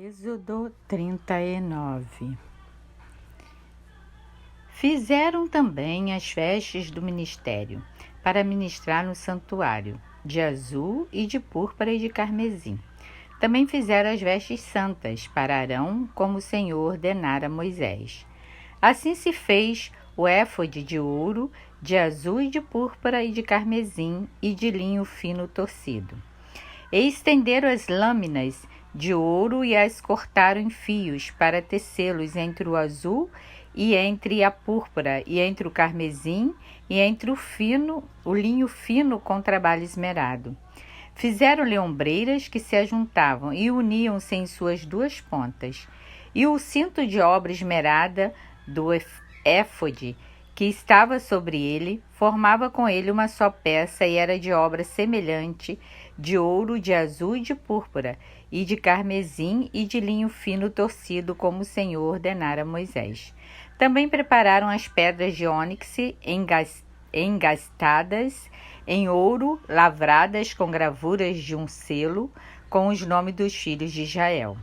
Êxodo 39. Fizeram também as vestes do ministério, para ministrar no santuário, de azul e de púrpura e de carmesim. Também fizeram as vestes santas para Arão, como o Senhor ordenara a Moisés. Assim se fez o éfode de ouro, de azul e de púrpura e de carmesim e de linho fino torcido. E estenderam as lâminas de ouro e as cortaram em fios para tecê-los entre o azul e entre a púrpura e entre o carmesim e entre o linho fino com trabalho esmerado. Fizeram-lhe ombreiras que se ajuntavam e uniam-se em suas duas pontas. E o cinto de obra esmerada do éfode que estava sobre ele, formava com ele uma só peça e era de obra semelhante, de ouro, de azul e de púrpura, e de carmesim e de linho fino torcido, como o Senhor ordenara a Moisés. Também prepararam as pedras de ônix engastadas em ouro, lavradas com gravuras de um selo, com os nomes dos filhos de Israel.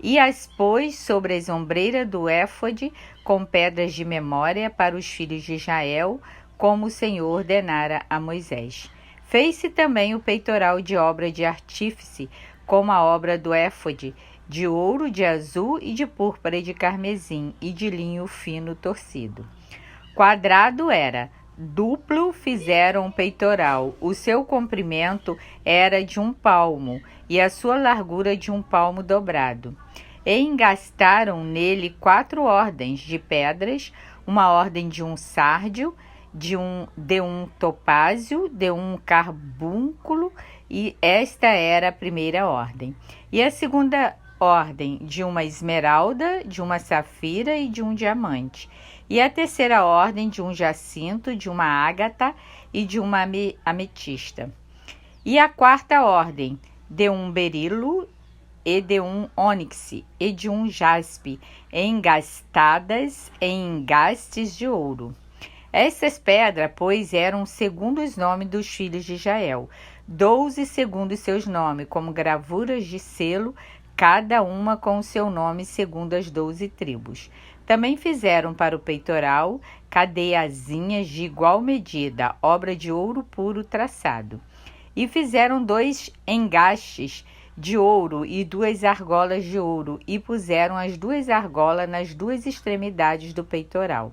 E as pôs sobre as ombreiras do éfode com pedras de memória para os filhos de Israel, como o Senhor ordenara a Moisés. Fez-se também o peitoral de obra de artífice, como a obra do éfode, de ouro, de azul e de púrpura e de carmesim e de linho fino torcido. Quadrado era, duplo fizeram o peitoral, o seu comprimento era de 1 palmo e a sua largura de 1 palmo dobrado. E engastaram nele 4 ordens de pedras, uma ordem de um sárdio, de um topázio, de um carbúnculo, e esta era a primeira ordem. E a segunda ordem de uma esmeralda, de uma safira e de um diamante. E a terceira ordem de um jacinto, de uma ágata e de uma ametista. E a quarta ordem de um berilo e de um ônix e de um jaspe, engastadas em engastes de ouro. Estas pedras, pois, eram segundo os nomes dos filhos de Israel, 12 segundo os seus nomes, como gravuras de selo, cada uma com o seu nome segundo as 12 tribos. Também fizeram para o peitoral cadeiazinhas de igual medida, obra de ouro puro traçado. E fizeram 2 engastes de ouro e 2 argolas de ouro, e puseram as 2 argolas nas 2 extremidades do peitoral.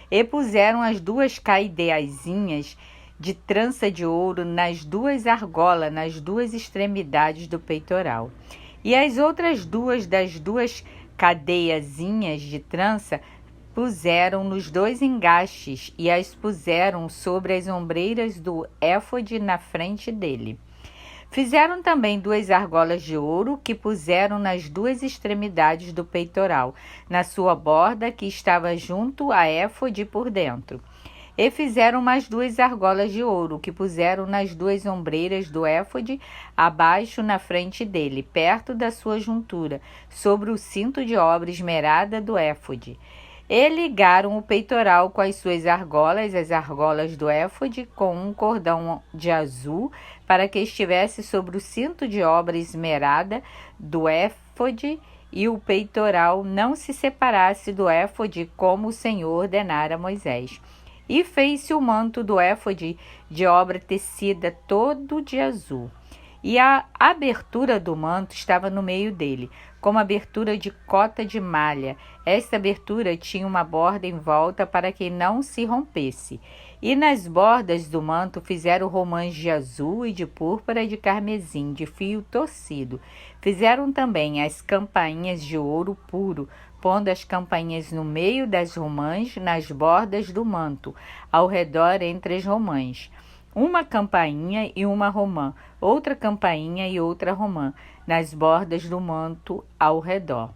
E puseram as 2 cadeiazinhas de trança de ouro nas 2 argolas, nas 2 extremidades do peitoral. E as outras 2 das 2 cadeiazinhas de trança puseram nos 2 engastes e as puseram sobre as ombreiras do éfode na frente dele. Fizeram também 2 argolas de ouro que puseram nas 2 extremidades do peitoral, na sua borda que estava junto a éfode por dentro. E fizeram mais 2 argolas de ouro que puseram nas 2 ombreiras do éfode, abaixo na frente dele, perto da sua juntura, sobre o cinto de obra esmerada do éfode. E ligaram o peitoral com as suas argolas, as argolas do éfode, com um cordão de azul, para que estivesse sobre o cinto de obra esmerada do éfode, e o peitoral não se separasse do éfode, como o Senhor ordenara a Moisés. E fez-se o manto do éfode de obra tecida todo de azul. E a abertura do manto estava no meio dele, como abertura de cota de malha. Esta abertura tinha uma borda em volta para que não se rompesse. E nas bordas do manto fizeram romãs de azul e de púrpura e de carmesim, de fio torcido. Fizeram também as campainhas de ouro puro, pondo as campainhas no meio das romãs, nas bordas do manto, ao redor entre as romãs. Uma campainha e uma romã, outra campainha e outra romã, nas bordas do manto ao redor,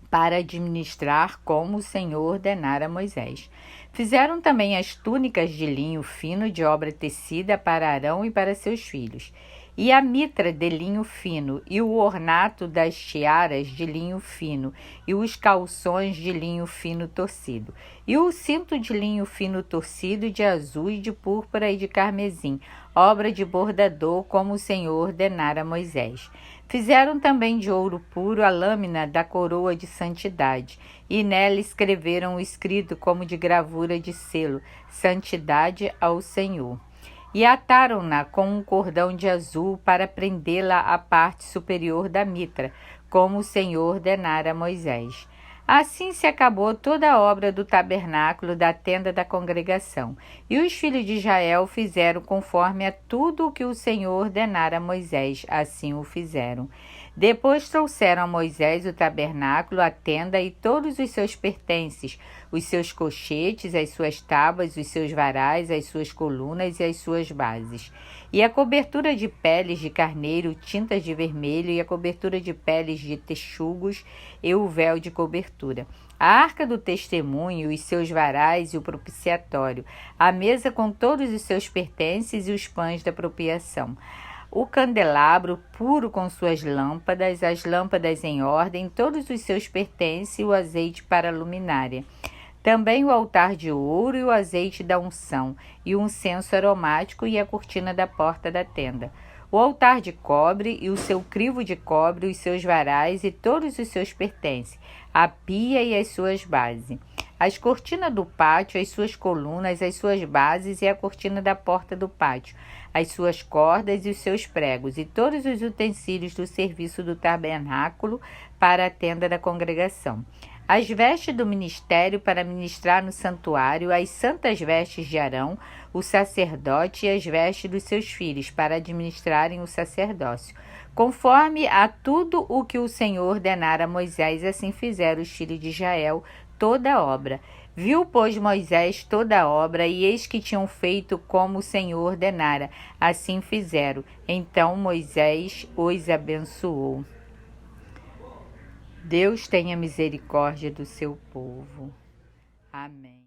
para administrar como o Senhor ordenara a Moisés. Fizeram também as túnicas de linho fino de obra tecida para Arão e para seus filhos, e a mitra de linho fino, e o ornato das tiaras de linho fino, e os calções de linho fino torcido, e o cinto de linho fino torcido de azul e de púrpura e de carmesim, obra de bordador, como o Senhor ordenara a Moisés. Fizeram também de ouro puro a lâmina da coroa de santidade, e nela escreveram o escrito como de gravura de selo: Santidade ao Senhor. E ataram-na com um cordão de azul para prendê-la à parte superior da mitra, como o Senhor ordenara a Moisés. Assim se acabou toda a obra do tabernáculo da tenda da congregação, e os filhos de Israel fizeram conforme a tudo o que o Senhor ordenara a Moisés, assim o fizeram. Depois trouxeram a Moisés o tabernáculo, a tenda e todos os seus pertences, os seus cochetes, as suas tábuas, os seus varais, as suas colunas e as suas bases. E a cobertura de peles de carneiro, tintas de vermelho, e a cobertura de peles de texugos, e o véu de cobertura. A arca do testemunho, os seus varais e o propiciatório, a mesa com todos os seus pertences e os pães da propiação. O candelabro puro com suas lâmpadas, as lâmpadas em ordem, todos os seus pertences e o azeite para a luminária. Também o altar de ouro e o azeite da unção, e o incenso aromático e a cortina da porta da tenda. O altar de cobre e o seu crivo de cobre, os seus varais e todos os seus pertences, a pia e as suas bases. As cortinas do pátio, as suas colunas, as suas bases e a cortina da porta do pátio, as suas cordas e os seus pregos, e todos os utensílios do serviço do tabernáculo para a tenda da congregação. As vestes do ministério para ministrar no santuário, as santas vestes de Arão, o sacerdote, e as vestes dos seus filhos para administrarem o sacerdócio. Conforme a tudo o que o Senhor ordenara a Moisés, assim fizeram os filhos de Israel toda a obra. Viu, pois, Moisés toda a obra, e eis que tinham feito como o Senhor ordenara. Assim fizeram. Então Moisés os abençoou. Deus tenha misericórdia do seu povo. Amém.